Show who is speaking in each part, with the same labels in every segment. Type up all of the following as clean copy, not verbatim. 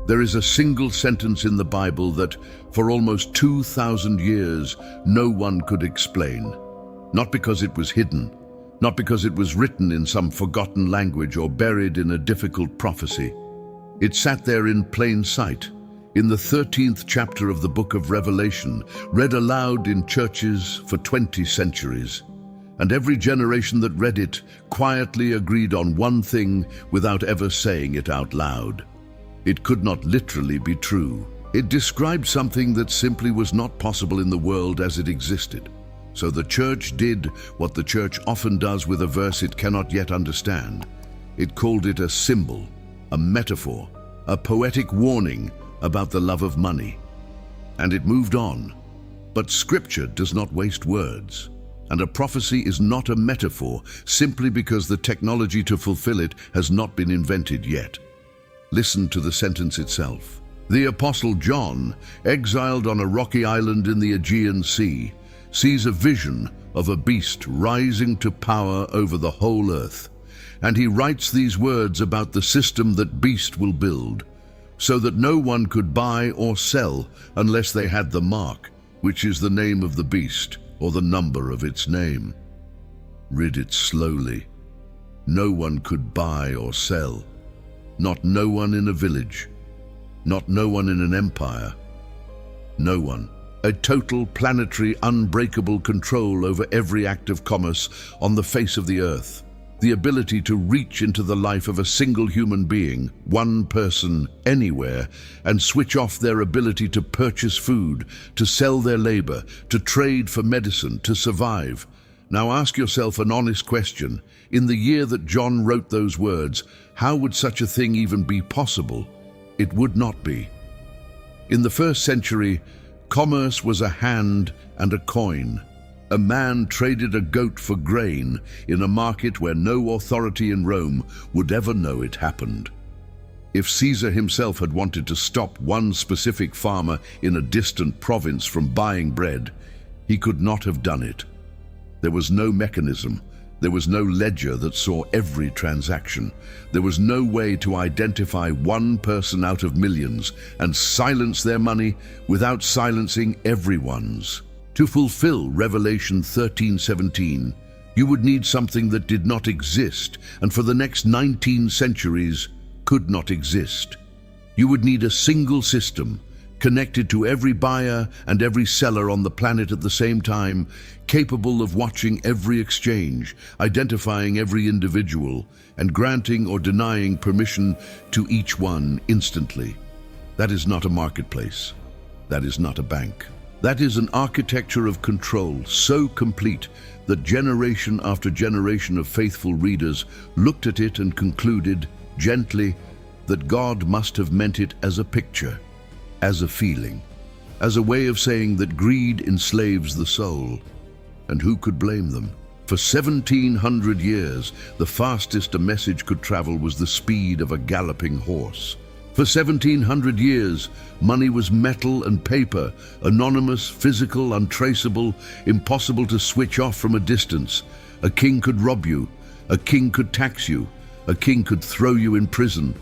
Speaker 1: There is a single sentence in the Bible that, for almost 2,000 years, no one could explain. Not because it was hidden, not because it was written in some forgotten language or buried in a difficult prophecy. It sat there in plain sight, in the 13th chapter of the book of Revelation, read aloud in churches for 20 centuries. And every generation that read it quietly agreed on one thing without ever saying it out loud. It could not literally be true. It described something that simply was not possible in the world as it existed. So the church did what the church often does with a verse it cannot yet understand. It called it a symbol, a metaphor, a poetic warning about the love of money. And it moved on. But Scripture does not waste words. And a prophecy is not a metaphor simply because the technology to fulfill it has not been invented yet. Listen to the sentence itself. The Apostle John, exiled on a rocky island in the Aegean Sea, sees a vision of a beast rising to power over the whole earth. And he writes these words about the system that beast will build, so that no one could buy or sell unless they had the mark, which is the name of the beast or the number of its name. Read it slowly. No one could buy or sell. Not no one in a village. Not no one in an empire. No one. A total planetary unbreakable control over every act of commerce on the face of the earth. The ability to reach into the life of a single human being, one person, anywhere, and switch off their ability to purchase food, to sell their labor, to trade for medicine, to survive. Now ask yourself an honest question. In the year that John wrote those words, how would such a thing even be possible? It would not be. In the first century, commerce was a hand and a coin. A man traded a goat for grain in a market where no authority in Rome would ever know it happened. If Caesar himself had wanted to stop one specific farmer in a distant province from buying bread, he could not have done it. There was no mechanism. There was no ledger that saw every transaction. There was no way to identify one person out of millions and silence their money without silencing everyone's. To fulfill Revelation 13:17, you would need something that did not exist and for the next 19 centuries could not exist. You would need a single system, connected to every buyer and every seller on the planet at the same time, capable of watching every exchange, identifying every individual, and granting or denying permission to each one instantly. That is not a marketplace. That is not a bank. That is an architecture of control so complete that generation after generation of faithful readers looked at it and concluded, gently, that God must have meant it as a picture, as a feeling, as a way of saying that greed enslaves the soul. And who could blame them? For 1,700 years, the fastest a message could travel was the speed of a galloping horse. For 1,700 years, money was metal and paper, anonymous, physical, untraceable, impossible to switch off from a distance. A king could rob you, a king could tax you, a king could throw you in prison.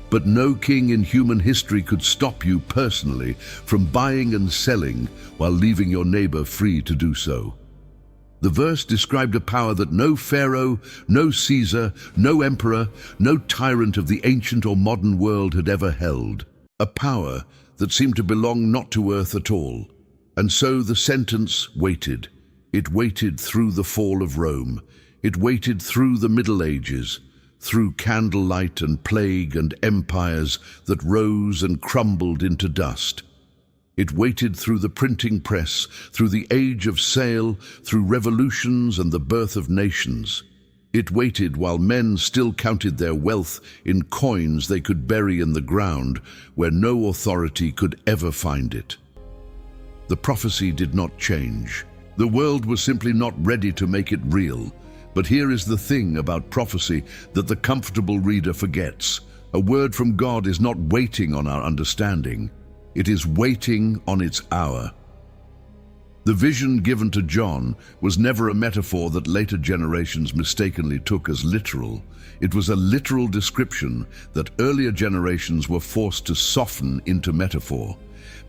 Speaker 1: But no king in human history could stop you personally from buying and selling while leaving your neighbor free to do so. The verse described a power that no Pharaoh, no Caesar, no emperor, no tyrant of the ancient or modern world had ever held. A power that seemed to belong not to earth at all. And so the sentence waited. It waited through the fall of Rome. It waited through the Middle Ages, through candlelight and plague and empires that rose and crumbled into dust. It waited through the printing press, through the age of sail, through revolutions and the birth of nations. It waited while men still counted their wealth in coins they could bury in the ground, where no authority could ever find it. The prophecy did not change. The world was simply not ready to make it real. But here is the thing about prophecy that the comfortable reader forgets. A word from God is not waiting on our understanding. It is waiting on its hour. The vision given to John was never a metaphor that later generations mistakenly took as literal. It was a literal description that earlier generations were forced to soften into metaphor,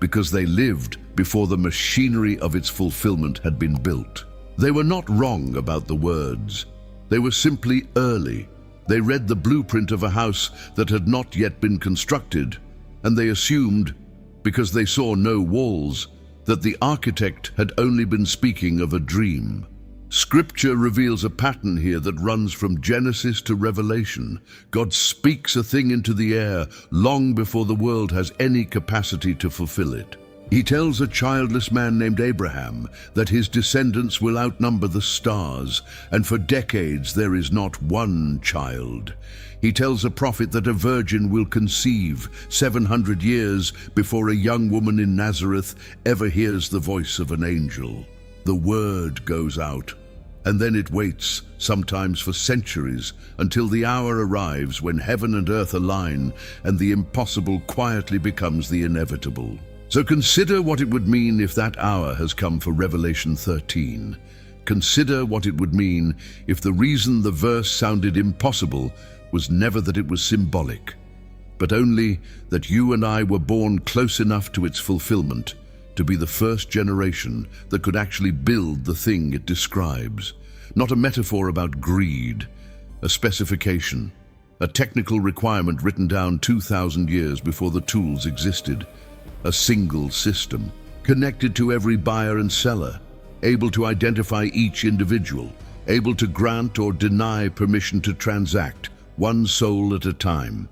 Speaker 1: because they lived before the machinery of its fulfillment had been built. They were not wrong about the words. They were simply early. They read the blueprint of a house that had not yet been constructed, and they assumed, because they saw no walls, that the architect had only been speaking of a dream. Scripture reveals a pattern here that runs from Genesis to Revelation. God speaks a thing into the air long before the world has any capacity to fulfill it. He tells a childless man named Abraham that his descendants will outnumber the stars, and for decades there is not one child. He tells a prophet that a virgin will conceive 700 years before a young woman in Nazareth ever hears the voice of an angel. The word goes out, and then it waits, sometimes for centuries, until the hour arrives when heaven and earth align and the impossible quietly becomes the inevitable. So consider what it would mean if that hour has come for Revelation 13. Consider what it would mean if the reason the verse sounded impossible was never that it was symbolic, but only that you and I were born close enough to its fulfillment to be the first generation that could actually build the thing it describes. Not a metaphor about greed, a specification, a technical requirement written down 2,000 years before the tools existed. A single system, connected to every buyer and seller, able to identify each individual, able to grant or deny permission to transact, one soul at a time.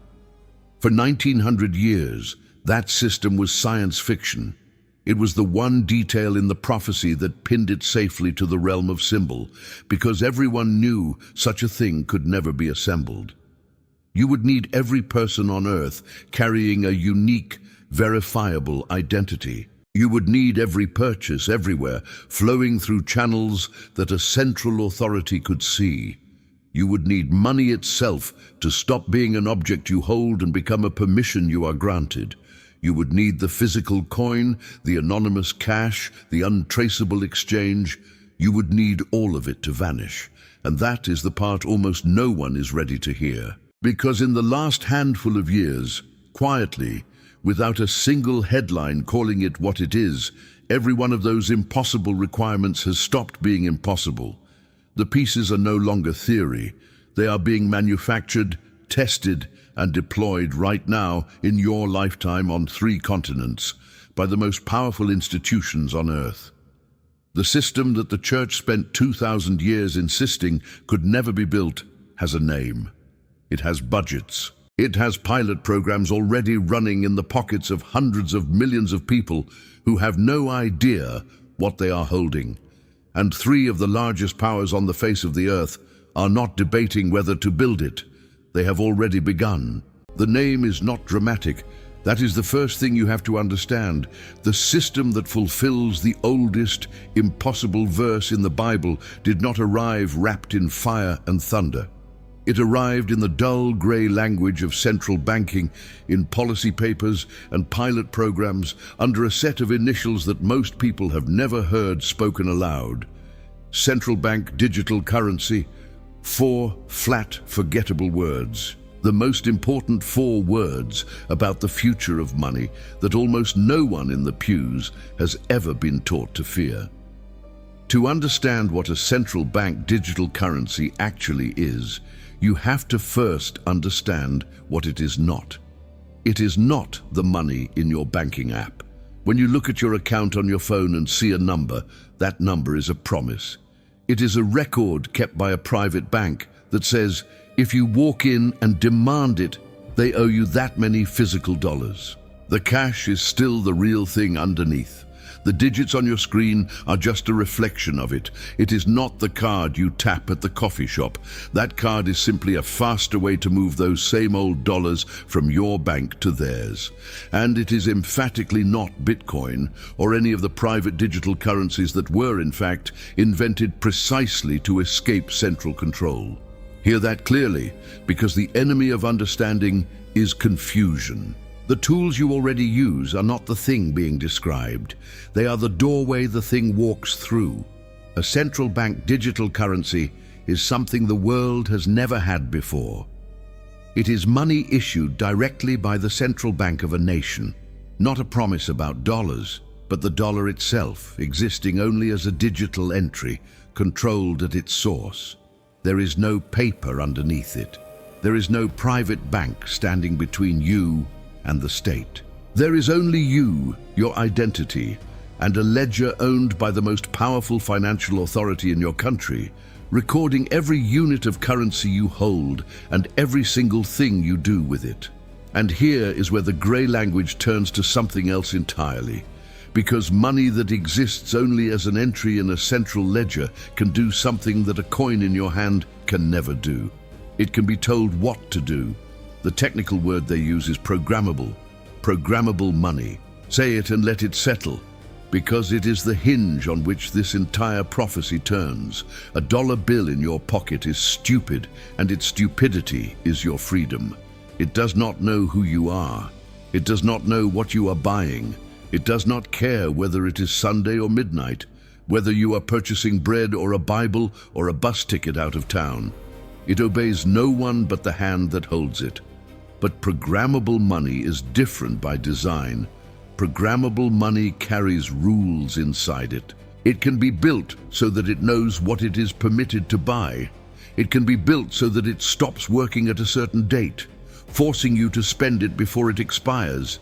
Speaker 1: For 1900 years, that system was science fiction. It was the one detail in the prophecy that pinned it safely to the realm of symbol, because everyone knew such a thing could never be assembled. You would need every person on earth carrying a unique, verifiable identity. You would need every purchase everywhere flowing through channels that a central authority could see. You would need money itself to stop being an object you hold and become a permission you are granted. You would need the physical coin, the anonymous cash, the untraceable exchange. You would need all of it to vanish. And that is the part almost no one is ready to hear. Because in the last handful of years, quietly, without a single headline calling it what it is, every one of those impossible requirements has stopped being impossible. The pieces are no longer theory. They are being manufactured, tested, and deployed right now in your lifetime on 3 continents by the most powerful institutions on earth. The system that the church spent 2,000 years insisting could never be built has a name. It has budgets. It has pilot programs already running in the pockets of hundreds of millions of people who have no idea what they are holding. And 3 of the largest powers on the face of the earth are not debating whether to build it. They have already begun. The name is not dramatic. That is the first thing you have to understand. The system that fulfills the oldest, impossible verse in the Bible did not arrive wrapped in fire and thunder. It arrived in the dull grey language of central banking, in policy papers and pilot programs under a set of initials that most people have never heard spoken aloud. Central bank digital currency. 4 flat, forgettable words. The most important 4 words about the future of money that almost no one in the pews has ever been taught to fear. To understand what a central bank digital currency actually is, you have to first understand what it is not. It is not the money in your banking app. When you look at your account on your phone and see a number, that number is a promise. It is a record kept by a private bank that says, if you walk in and demand it, they owe you that many physical dollars. The cash is still the real thing underneath. The digits on your screen are just a reflection of it. It is not the card you tap at the coffee shop. That card is simply a faster way to move those same old dollars from your bank to theirs. And it is emphatically not Bitcoin or any of the private digital currencies that were, in fact, invented precisely to escape central control. Hear that clearly, because the enemy of understanding is confusion. The tools you already use are not the thing being described. They are the doorway the thing walks through. A central bank digital currency is something the world has never had before. It is money issued directly by the central bank of a nation, not a promise about dollars, but the dollar itself, existing only as a digital entry, controlled at its source. There is no paper underneath it. There is no private bank standing between you and the state. There is only you, your identity, and a ledger owned by the most powerful financial authority in your country, recording every unit of currency you hold and every single thing you do with it. And here is where the grey language turns to something else entirely. Because money that exists only as an entry in a central ledger can do something that a coin in your hand can never do. It can be told what to do. The technical word they use is programmable. Programmable money. Say it and let it settle. Because it is the hinge on which this entire prophecy turns. A dollar bill in your pocket is stupid, and its stupidity is your freedom. It does not know who you are. It does not know what you are buying. It does not care whether it is Sunday or midnight, whether you are purchasing bread or a Bible or a bus ticket out of town. It obeys no one but the hand that holds it. But programmable money is different by design. Programmable money carries rules inside it. It can be built so that it knows what it is permitted to buy. It can be built so that it stops working at a certain date, forcing you to spend it before it expires.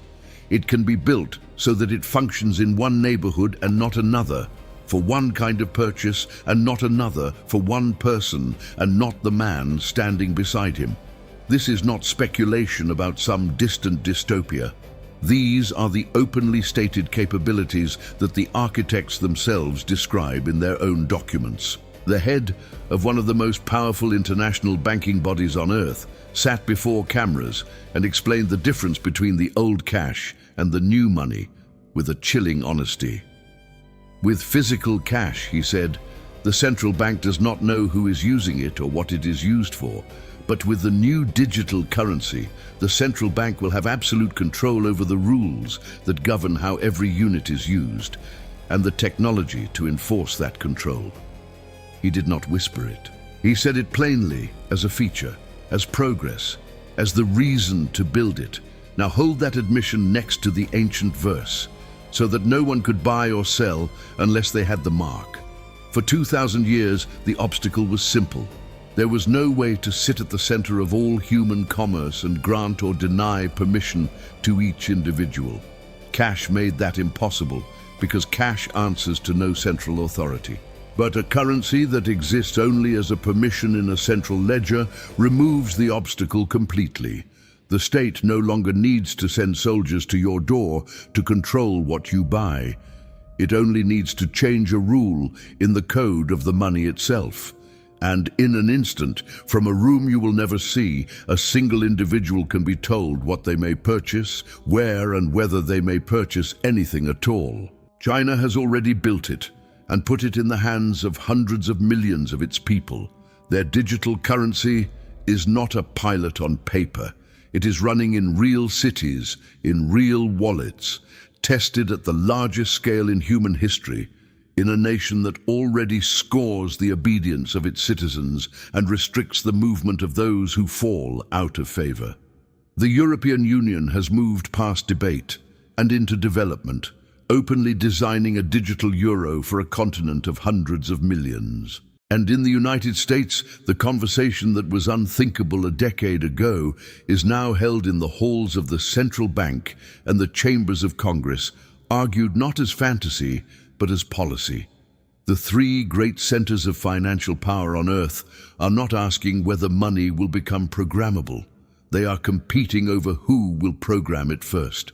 Speaker 1: It can be built so that it functions in one neighborhood and not another, for one kind of purchase and not another, for one person and not the man standing beside him. This is not speculation about some distant dystopia. These are the openly stated capabilities that the architects themselves describe in their own documents. The head of one of the most powerful international banking bodies on earth sat before cameras and explained the difference between the old cash and the new money with a chilling honesty. With physical cash, he said, the central bank does not know who is using it or what it is used for. But with the new digital currency, the central bank will have absolute control over the rules that govern how every unit is used, and the technology to enforce that control. He did not whisper it. He said it plainly, as a feature, as progress, as the reason to build it. Now hold that admission next to the ancient verse, so that no one could buy or sell unless they had the mark. For 2,000 years, the obstacle was simple. There was no way to sit at the center of all human commerce and grant or deny permission to each individual. Cash made that impossible because cash answers to no central authority. But a currency that exists only as a permission in a central ledger removes the obstacle completely. The state no longer needs to send soldiers to your door to control what you buy. It only needs to change a rule in the code of the money itself. And in an instant, from a room you will never see, a single individual can be told what they may purchase, where and whether they may purchase anything at all. China has already built it and put it in the hands of hundreds of millions of its people. Their digital currency is not a pilot on paper. It is running in real cities, in real wallets, tested at the largest scale in human history, in a nation that already scores the obedience of its citizens and restricts the movement of those who fall out of favor. The European Union has moved past debate and into development, openly designing a digital euro for a continent of hundreds of millions. And in the United States, the conversation that was unthinkable a decade ago is now held in the halls of the central bank and the chambers of Congress, argued not as fantasy, but as policy. The three great centers of financial power on earth are not asking whether money will become programmable. They are competing over who will program it first.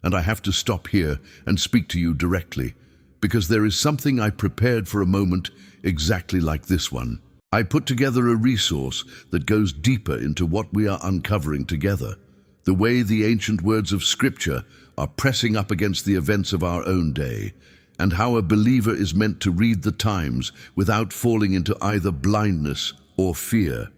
Speaker 1: And I have to stop here and speak to you directly, because there is something I prepared for a moment exactly like this one. I put together a resource that goes deeper into what we are uncovering together, the way the ancient words of Scripture are pressing up against the events of our own day, and how a believer is meant to read the times without falling into either blindness or fear.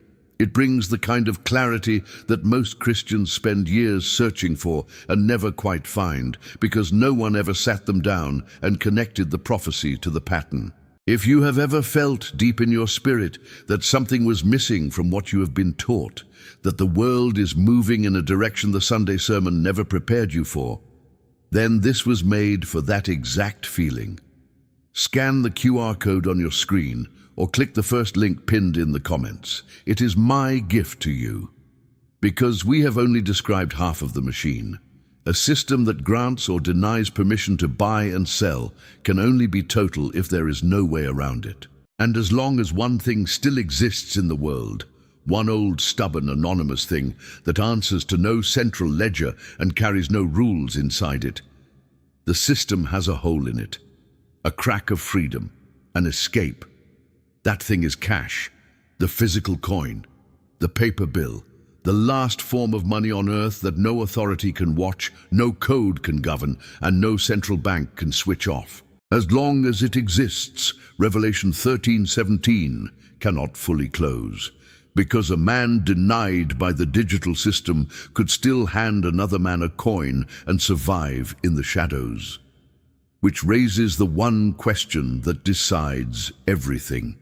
Speaker 1: It brings the kind of clarity that most Christians spend years searching for and never quite find, because no one ever sat them down and connected the prophecy to the pattern. If you have ever felt deep in your spirit that something was missing from what you have been taught, that the world is moving in a direction the Sunday sermon never prepared you for, then this was made for that exact feeling. Scan the QR code on your screen or click the first link pinned in the comments. It is my gift to you, because we have only described half of the machine. A system that grants or denies permission to buy and sell can only be total if there is no way around it. And as long as one thing still exists in the world, one old stubborn anonymous thing that answers to no central ledger and carries no rules inside it, the system has a hole in it, a crack of freedom, an escape. That thing is cash, the physical coin, the paper bill, the last form of money on earth that no authority can watch, no code can govern, and no central bank can switch off. As long as it exists, Revelation 13:17 cannot fully close, because a man denied by the digital system could still hand another man a coin and survive in the shadows. Which raises the one question that decides everything.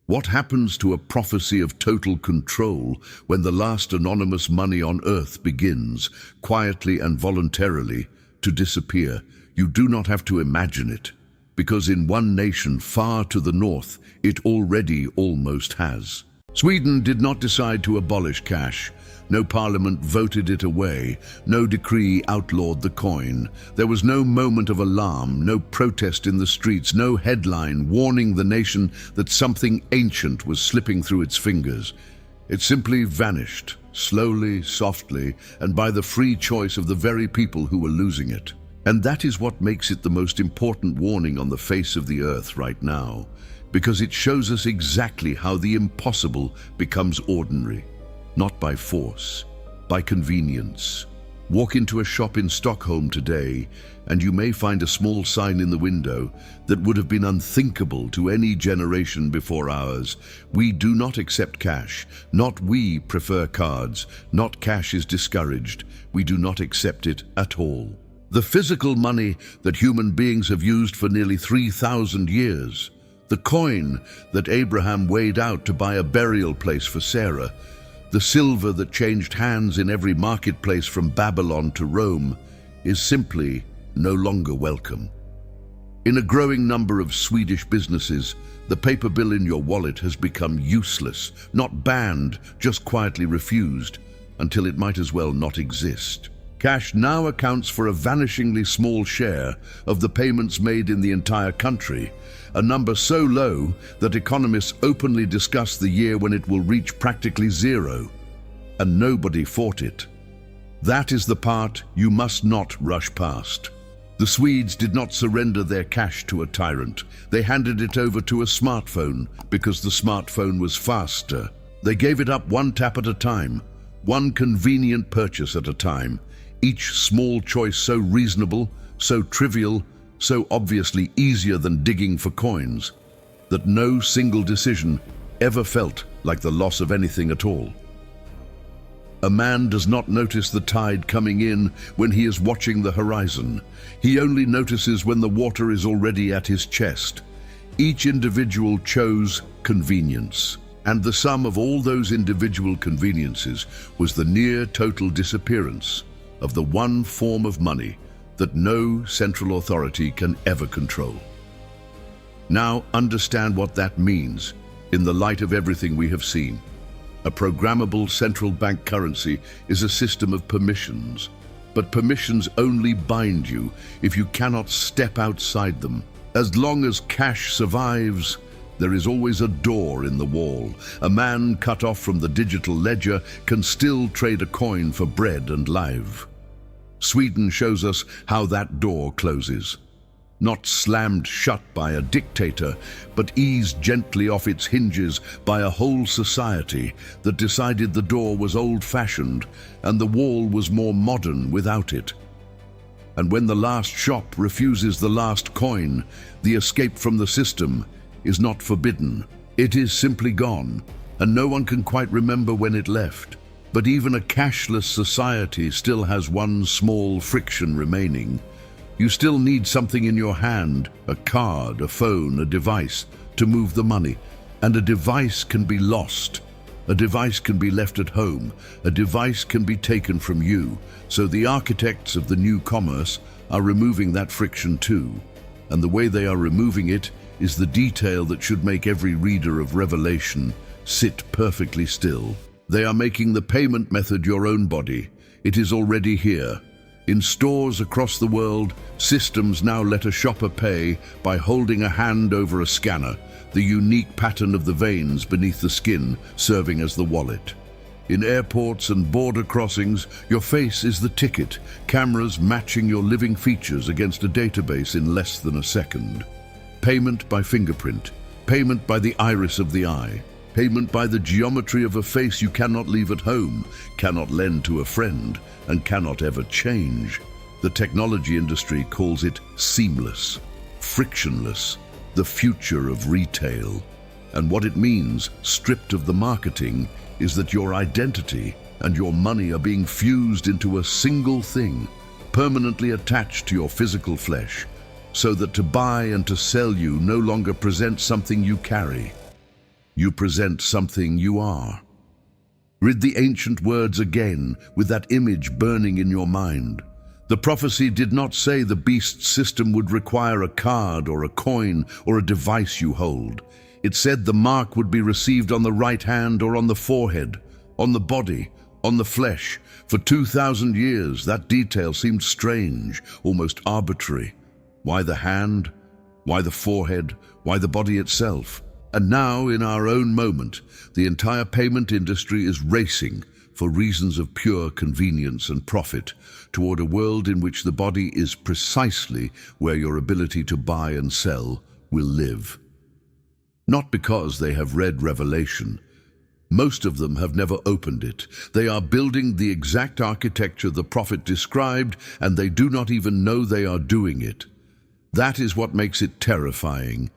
Speaker 1: What happens to a prophecy of total control when the last anonymous money on earth begins, quietly and voluntarily, to disappear? You do not have to imagine it, because in one nation far to the north, it already almost has. Sweden did not decide to abolish cash. No parliament voted it away. No decree outlawed the coin. There was no moment of alarm, no protest in the streets, no headline warning the nation that something ancient was slipping through its fingers. It simply vanished, slowly, softly, and by the free choice of the very people who were losing it. And that is what makes it the most important warning on the face of the earth right now, because it shows us exactly how the impossible becomes ordinary. Not by force, by convenience. Walk into a shop in Stockholm today, and you may find a small sign in the window that would have been unthinkable to any generation before ours. We do not accept cash. Not we prefer cards. Not cash is discouraged. We do not accept it at all. The physical money that human beings have used for nearly 3,000 years. The coin that Abraham weighed out to buy a burial place for Sarah. The silver that changed hands in every marketplace from Babylon to Rome is simply no longer welcome. In a growing number of Swedish businesses, the paper bill in your wallet has become useless, not banned, just quietly refused, until it might as well not exist. Cash now accounts for a vanishingly small share of the payments made in the entire country, a number so low that economists openly discuss the year when it will reach practically zero, and nobody fought it. That is the part you must not rush past. The Swedes did not surrender their cash to a tyrant. They handed it over to a smartphone because the smartphone was faster. They gave it up one tap at a time, one convenient purchase at a time. Each small choice so reasonable, so trivial, so obviously easier than digging for coins, that no single decision ever felt like the loss of anything at all. A man does not notice the tide coming in when he is watching the horizon. He only notices when the water is already at his chest. Each individual chose convenience, and the sum of all those individual conveniences was the near total disappearance of the one form of money that no central authority can ever control. Now understand what that means in the light of everything we have seen. A programmable central bank currency is a system of permissions, but permissions only bind you if you cannot step outside them. As long as cash survives, there is always a door in the wall. A man cut off from the digital ledger can still trade a coin for bread and life. Sweden shows us how that door closes. Not slammed shut by a dictator, but eased gently off its hinges by a whole society that decided the door was old-fashioned and the wall was more modern without it. And when the last shop refuses the last coin, the escape from the system is not forbidden. It is simply gone, and no one can quite remember when it left. But even a cashless society still has one small friction remaining. You still need something in your hand, a card, a phone, a device, to move the money. And a device can be lost. A device can be left at home. A device can be taken from you. So the architects of the new commerce are removing that friction too. And the way they are removing it is the detail that should make every reader of Revelation sit perfectly still. They are making the payment method your own body. It is already here. In stores across the world, systems now let a shopper pay by holding a hand over a scanner, the unique pattern of the veins beneath the skin serving as the wallet. In airports and border crossings, your face is the ticket, cameras matching your living features against a database in less than a second. Payment by fingerprint, payment by the iris of the eye, payment by the geometry of a face you cannot leave at home, cannot lend to a friend, and cannot ever change. The technology industry calls it seamless, frictionless, the future of retail. And what it means, stripped of the marketing, is that your identity and your money are being fused into a single thing, permanently attached to your physical flesh, so that to buy and to sell you no longer present something you carry. You present something you are. Read the ancient words again with that image burning in your mind. The prophecy did not say the beast's system would require a card or a coin or a device you hold. It said the mark would be received on the right hand or on the forehead, on the body, on the flesh. For 2,000 years, that detail seemed strange, almost arbitrary. Why the hand? Why the forehead? Why the body itself? And now, in our own moment, the entire payment industry is racing, for reasons of pure convenience and profit, toward a world in which the body is precisely where your ability to buy and sell will live. Not because they have read Revelation. Most of them have never opened it. They are building the exact architecture the prophet described, and they do not even know they are doing it. That is what makes it terrifying,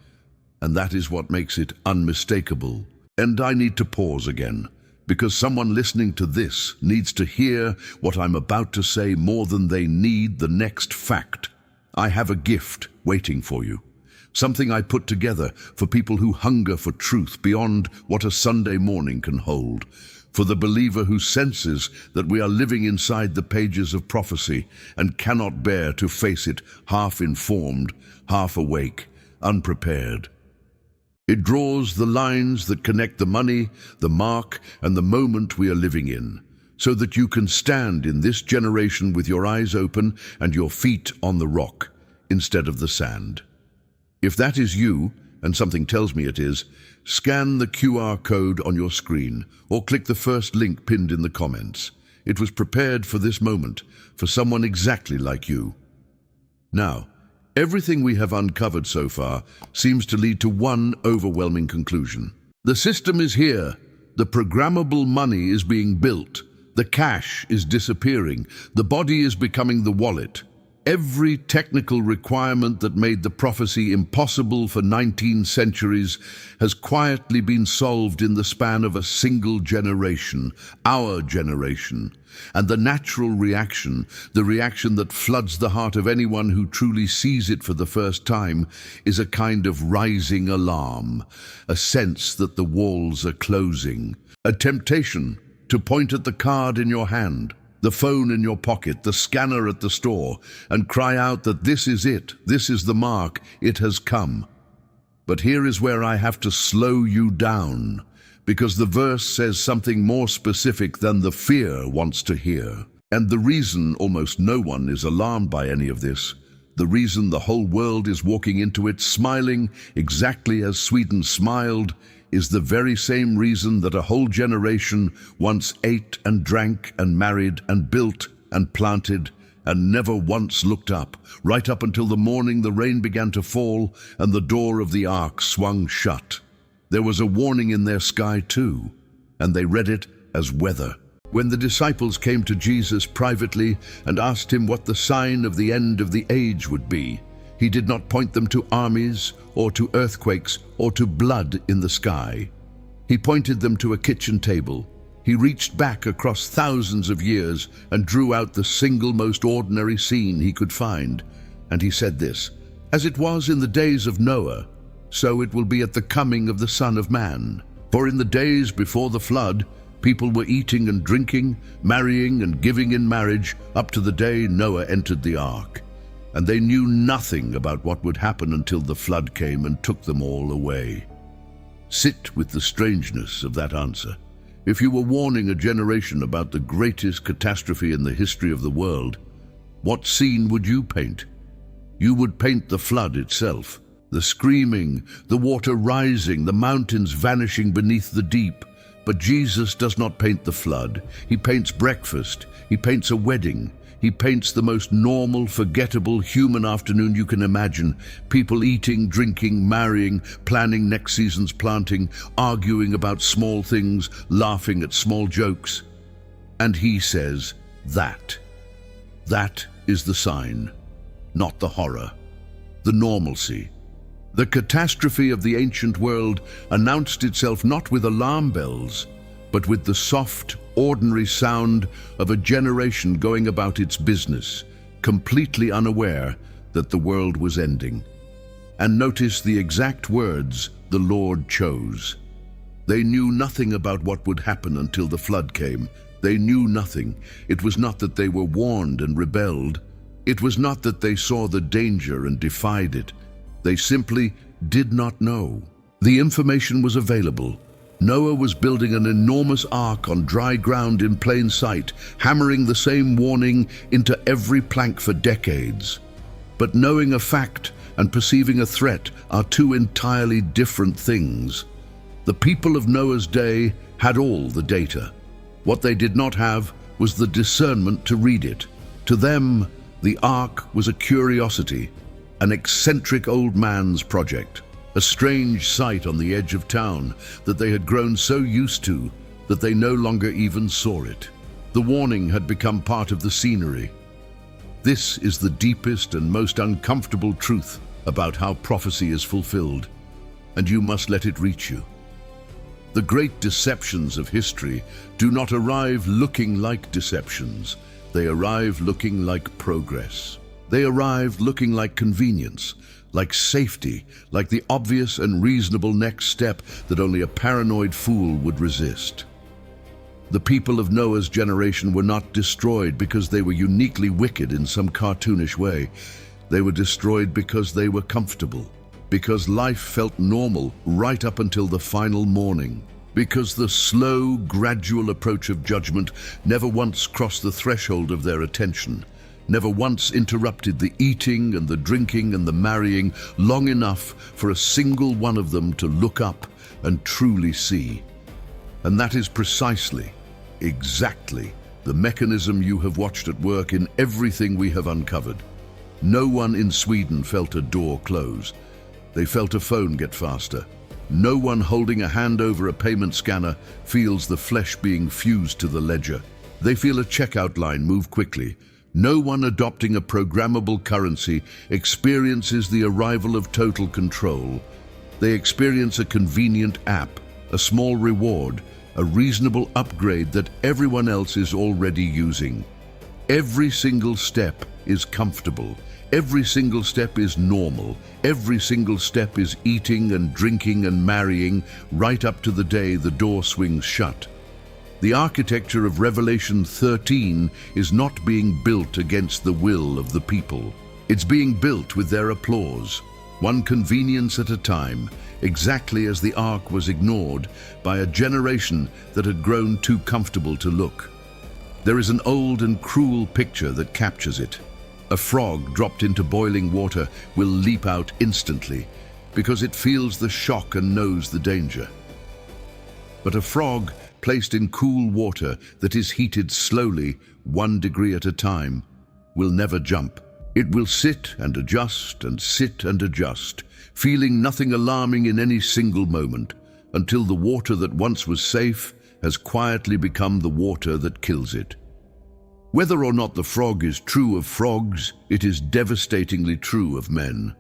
Speaker 1: and that is what makes it unmistakable. And I need to pause again, because someone listening to this needs to hear what I'm about to say more than they need the next fact. I have a gift waiting for you. Something I put together for people who hunger for truth beyond what a Sunday morning can hold. For the believer who senses that we are living inside the pages of prophecy and cannot bear to face it half-informed, half-awake, unprepared. It draws the lines that connect the money, the mark, and the moment we are living in, so that you can stand in this generation with your eyes open and your feet on the rock instead of the sand. If that is you, and something tells me it is, scan the QR code on your screen or click the first link pinned in the comments. It was prepared for this moment, for someone exactly like you. Now, everything we have uncovered so far seems to lead to one overwhelming conclusion. The system is here. The programmable money is being built. The cash is disappearing. The body is becoming the wallet. Every technical requirement that made the prophecy impossible for 19 centuries has quietly been solved in the span of a single generation, our generation. And the natural reaction, the reaction that floods the heart of anyone who truly sees it for the first time, is a kind of rising alarm, a sense that the walls are closing, a temptation to point at the card in your hand, the phone in your pocket, the scanner at the store, and cry out that this is it, this is the mark, it has come. But here is where I have to slow you down, because the verse says something more specific than the fear wants to hear. And the reason almost no one is alarmed by any of this, the reason the whole world is walking into it smiling exactly as Sweden smiled, is the very same reason that a whole generation once ate and drank and married and built and planted and never once looked up, right up until the morning the rain began to fall and the door of the ark swung shut. There was a warning in their sky too, and they read it as weather. When the disciples came to Jesus privately and asked him what the sign of the end of the age would be, he did not point them to armies or to earthquakes or to blood in the sky. He pointed them to a kitchen table. He reached back across thousands of years and drew out the single most ordinary scene he could find. And he said this, "As it was in the days of Noah, so it will be at the coming of the Son of Man. For in the days before the flood, people were eating and drinking, marrying and giving in marriage, up to the day Noah entered the ark. And they knew nothing about what would happen until the flood came and took them all away." Sit with the strangeness of that answer. If you were warning a generation about the greatest catastrophe in the history of the world, what scene would you paint? You would paint the flood itself. The screaming, the water rising, the mountains vanishing beneath the deep. But Jesus does not paint the flood. He paints breakfast. He paints a wedding. He paints the most normal, forgettable human afternoon you can imagine. People eating, drinking, marrying, planning next season's planting, arguing about small things, laughing at small jokes. And he says, that is the sign, not the horror, the normalcy. The catastrophe of the ancient world announced itself not with alarm bells, but with the soft, ordinary sound of a generation going about its business, completely unaware that the world was ending. And notice the exact words the Lord chose. They knew nothing about what would happen until the flood came. They knew nothing. It was not that they were warned and rebelled. It was not that they saw the danger and defied it. They simply did not know. The information was available. Noah was building an enormous ark on dry ground in plain sight, hammering the same warning into every plank for decades. But knowing a fact and perceiving a threat are two entirely different things. The people of Noah's day had all the data. What they did not have was the discernment to read it. To them, the ark was a curiosity, an eccentric old man's project, a strange sight on the edge of town that they had grown so used to that they no longer even saw it. The warning had become part of the scenery. This is the deepest and most uncomfortable truth about how prophecy is fulfilled, and you must let it reach you. The great deceptions of history do not arrive looking like deceptions. They arrive looking like progress. They arrive looking like convenience, like safety, like the obvious and reasonable next step that only a paranoid fool would resist. The people of Noah's generation were not destroyed because they were uniquely wicked in some cartoonish way. They were destroyed because they were comfortable, because life felt normal right up until the final morning, because the slow, gradual approach of judgment never once crossed the threshold of their attention, never once interrupted the eating and the drinking and the marrying long enough for a single one of them to look up and truly see. And that is precisely, exactly, the mechanism you have watched at work in everything we have uncovered. No one in Sweden felt a door close. They felt a phone get faster. No one holding a hand over a payment scanner feels the flesh being fused to the ledger. They feel a checkout line move quickly. No one adopting a programmable currency experiences the arrival of total control. They experience a convenient app, a small reward, a reasonable upgrade that everyone else is already using. Every single step is comfortable. Every single step is normal. Every single step is eating and drinking and marrying right up to the day the door swings shut. The architecture of Revelation 13 is not being built against the will of the people. It's being built with their applause, one convenience at a time, exactly as the ark was ignored by a generation that had grown too comfortable to look. There is an old and cruel picture that captures it. A frog dropped into boiling water will leap out instantly because it feels the shock and knows the danger. But a frog placed in cool water that is heated slowly, 1 degree at a time, will never jump. It will sit and adjust and sit and adjust, feeling nothing alarming in any single moment, until the water that once was safe has quietly become the water that kills it. Whether or not the frog is true of frogs, it is devastatingly true of men.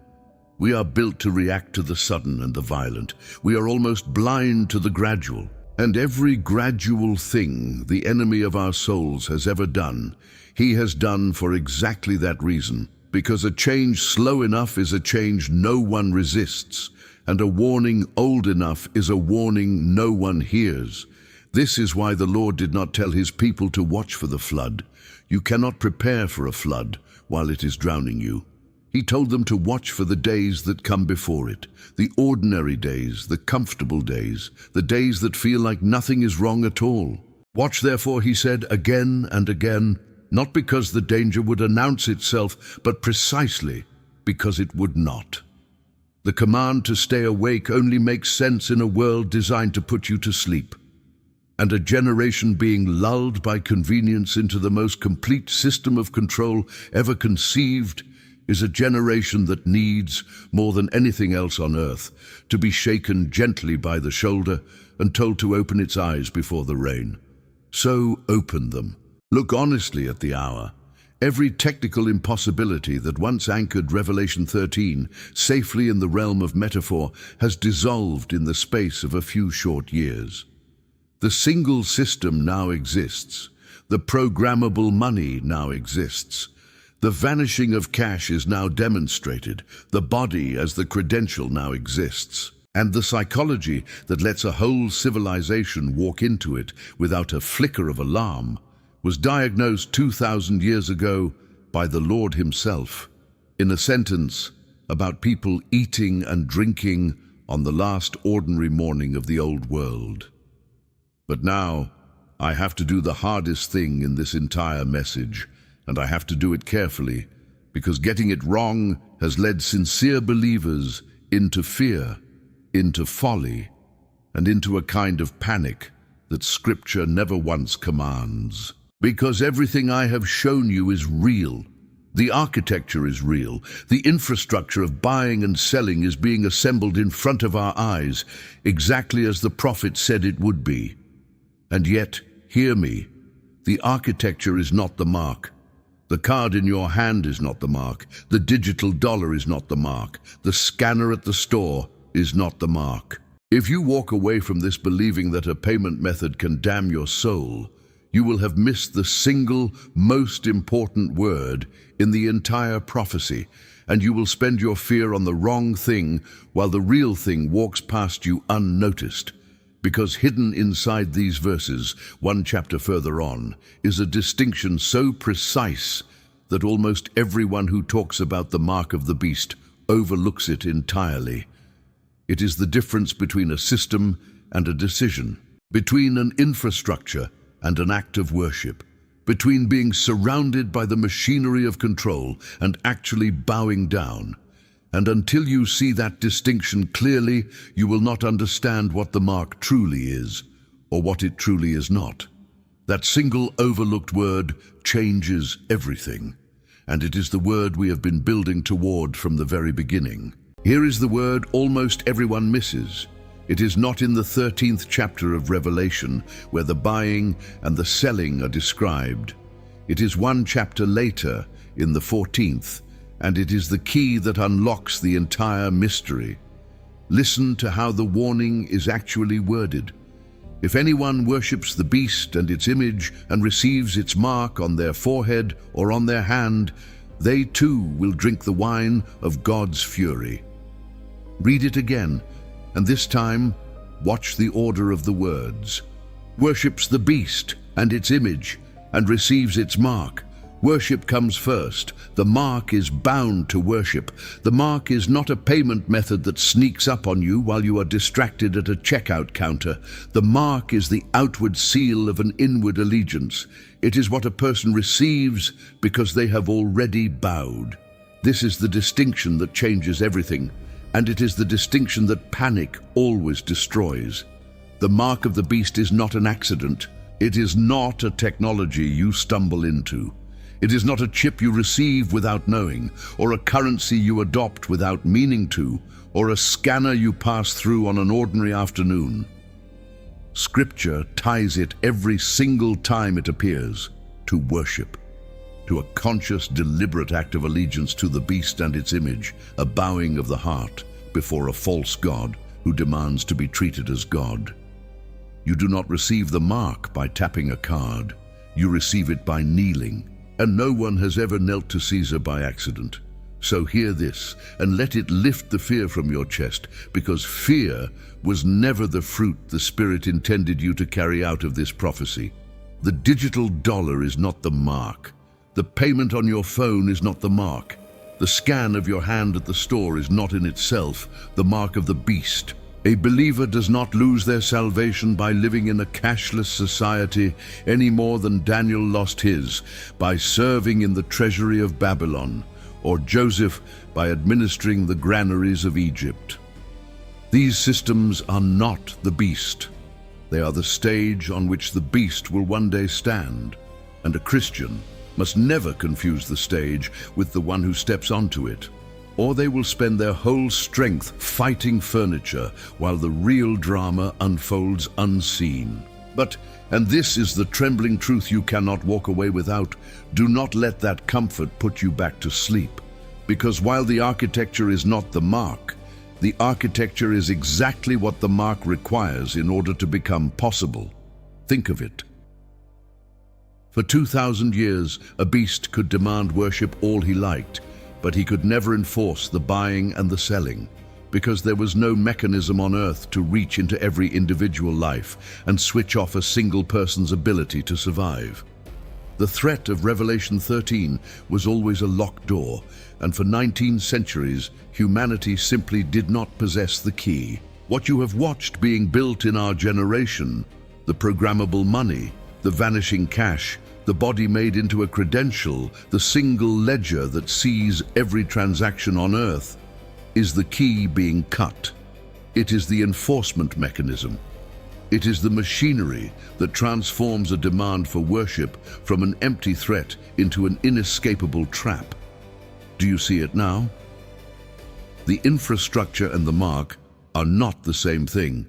Speaker 1: We are built to react to the sudden and the violent. We are almost blind to the gradual. And every gradual thing the enemy of our souls has ever done, he has done for exactly that reason. Because a change slow enough is a change no one resists, and a warning old enough is a warning no one hears. This is why the Lord did not tell his people to watch for the flood. You cannot prepare for a flood while it is drowning you. He told them to watch for the days that come before it, the ordinary days, the comfortable days, the days that feel like nothing is wrong at all. Watch therefore, he said again and again, not because the danger would announce itself, but precisely because it would not. The command to stay awake only makes sense in a world designed to put you to sleep. And a generation being lulled by convenience into the most complete system of control ever conceived is a generation that needs, more than anything else on earth, to be shaken gently by the shoulder and told to open its eyes before the rain. So open them. Look honestly at the hour. Every technical impossibility that once anchored Revelation 13 safely in the realm of metaphor has dissolved in the space of a few short years. The single system now exists. The programmable money now exists. The vanishing of cash is now demonstrated. The body as the credential now exists. And the psychology that lets a whole civilization walk into it without a flicker of alarm was diagnosed 2,000 years ago by the Lord himself, in a sentence about people eating and drinking on the last ordinary morning of the old world. But now, I have to do the hardest thing in this entire message, and I have to do it carefully, because getting it wrong has led sincere believers into fear, into folly, and into a kind of panic that Scripture never once commands. Because everything I have shown you is real. The architecture is real. The infrastructure of buying and selling is being assembled in front of our eyes, exactly as the prophet said it would be. And yet, hear me, the architecture is not the mark. The card in your hand is not the mark. The digital dollar is not the mark. The scanner at the store is not the mark. If you walk away from this believing that a payment method can damn your soul, you will have missed the single most important word in the entire prophecy, and you will spend your fear on the wrong thing while the real thing walks past you unnoticed. Because hidden inside these verses, one chapter further on, is a distinction so precise that almost everyone who talks about the mark of the beast overlooks it entirely. It is the difference between a system and a decision, between an infrastructure and an act of worship, between being surrounded by the machinery of control and actually bowing down. And until you see that distinction clearly, you will not understand what the mark truly is, or what it truly is not. That single overlooked word changes everything, and it is the word we have been building toward from the very beginning. Here is the word almost everyone misses. It is not in the 13th chapter of Revelation, where the buying and the selling are described. It is one chapter later, in the 14th, and it is the key that unlocks the entire mystery. Listen to how the warning is actually worded. If anyone worships the beast and its image and receives its mark on their forehead or on their hand, they too will drink the wine of God's fury. Read it again, and this time, watch the order of the words. Worships the beast and its image and receives its mark. Worship comes first. The mark is bound to worship. The mark is not a payment method that sneaks up on you while you are distracted at a checkout counter. The mark is the outward seal of an inward allegiance. It is what a person receives because they have already bowed. This is the distinction that changes everything, and it is the distinction that panic always destroys. The mark of the beast is not an accident. It is not a technology you stumble into. It is not a chip you receive without knowing, or a currency you adopt without meaning to, or a scanner you pass through on an ordinary afternoon. Scripture ties it every single time it appears to worship. to a conscious, deliberate act of allegiance to the beast and its image, a bowing of the heart before a false god who demands to be treated as God. You do not receive the mark by tapping a card. You receive it by kneeling, and no one has ever knelt to Caesar by accident. So hear this, and let it lift the fear from your chest, because fear was never the fruit the Spirit intended you to carry out of this prophecy. The digital dollar is not the mark. The payment on your phone is not the mark. The scan of your hand at the store is not in itself the mark of the beast. A believer does not lose their salvation by living in a cashless society any more than Daniel lost his by serving in the treasury of Babylon, or Joseph by administering the granaries of Egypt. These systems are not the beast. They are the stage on which the beast will one day stand, and a Christian must never confuse the stage with the one who steps onto it, or they will spend their whole strength fighting furniture while the real drama unfolds unseen. But, and this is the trembling truth you cannot walk away without, do not let that comfort put you back to sleep. Because while the architecture is not the mark, the architecture is exactly what the mark requires in order to become possible. Think of it. For 2,000 years, a beast could demand worship all he liked, but he could never enforce the buying and the selling, because there was no mechanism on earth to reach into every individual life and switch off a single person's ability to survive. The threat of Revelation 13 was always a locked door, and for 19 centuries, humanity simply did not possess the key. What you have watched being built in our generation, the programmable money, the vanishing cash, the body made into a credential, the single ledger that sees every transaction on earth, is the key being cut. It is the enforcement mechanism. It is the machinery that transforms a demand for worship from an empty threat into an inescapable trap. Do you see it now? The infrastructure and the mark are not the same thing,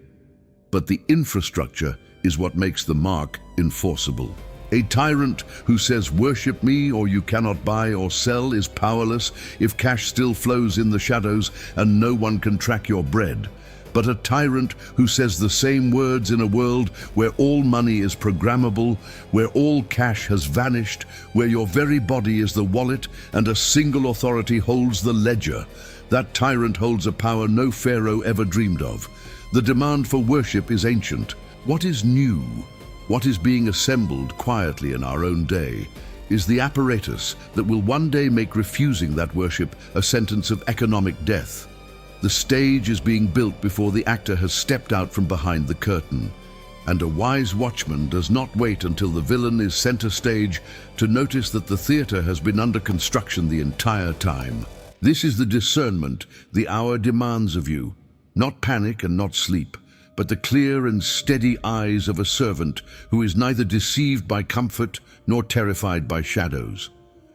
Speaker 1: but the infrastructure is what makes the mark enforceable. A tyrant who says, "Worship me or you cannot buy or sell," is powerless if cash still flows in the shadows and no one can track your bread. But a tyrant who says the same words in a world where all money is programmable, where all cash has vanished, where your very body is the wallet and a single authority holds the ledger, that tyrant holds a power no Pharaoh ever dreamed of. The demand for worship is ancient. What is new? What is being assembled quietly in our own day is the apparatus that will one day make refusing that worship a sentence of economic death. The stage is being built before the actor has stepped out from behind the curtain, and a wise watchman does not wait until the villain is center stage to notice that the theater has been under construction the entire time. This is the discernment the hour demands of you, not panic and not sleep, but the clear and steady eyes of a servant who is neither deceived by comfort nor terrified by shadows.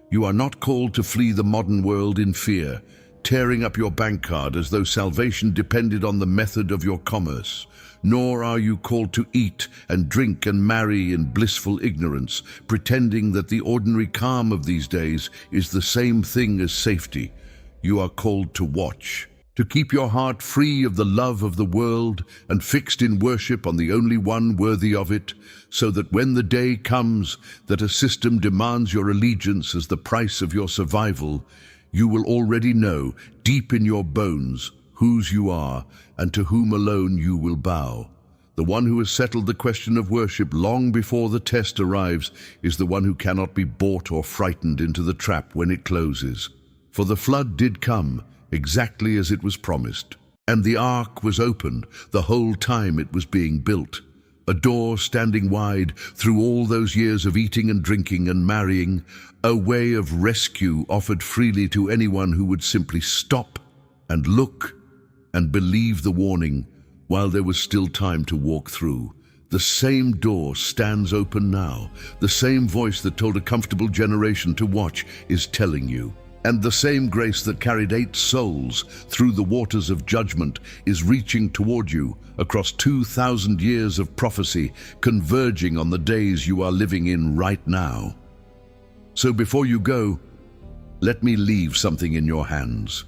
Speaker 1: You are not called to flee the modern world in fear, tearing up your bank card as though salvation depended on the method of your commerce. Nor are you called to eat and drink and marry in blissful ignorance, pretending that the ordinary calm of these days is the same thing as safety. You are called to watch, to keep your heart free of the love of the world and fixed in worship on the only one worthy of it, so that when the day comes that a system demands your allegiance as the price of your survival, you will already know, deep in your bones, whose you are and to whom alone you will bow. The one who has settled the question of worship long before the test arrives is the one who cannot be bought or frightened into the trap when it closes. For the flood did come, exactly as it was promised, and the ark was opened the whole time it was being built, a door standing wide through all those years of eating and drinking and marrying, a way of rescue offered freely to anyone who would simply stop and look and believe the warning while there was still time to walk through. The same door stands open now. The same voice that told a comfortable generation to watch is telling you. And the same grace that carried 8 souls through the waters of judgment is reaching toward you across 2,000 years of prophecy, converging on the days you are living in right now. So before you go, let me leave something in your hands.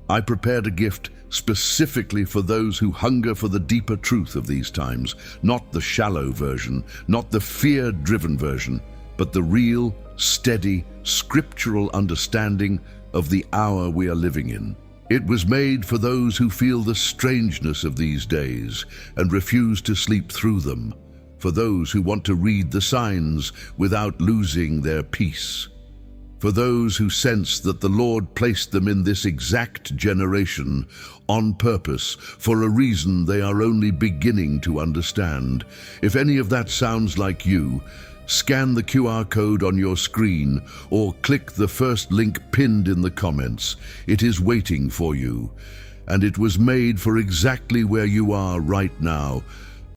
Speaker 1: I prepared a gift specifically for those who hunger for the deeper truth of these times, not the shallow version, not the fear-driven version, but the real, steady, scriptural understanding of the hour we are living in. It was made for those who feel the strangeness of these days and refuse to sleep through them, for those who want to read the signs without losing their peace, for those who sense that the Lord placed them in this exact generation on purpose for a reason they are only beginning to understand. If any of that sounds like you, scan the QR code on your screen or click the first link pinned in the comments. It is waiting for you, and it was made for exactly where you are right now,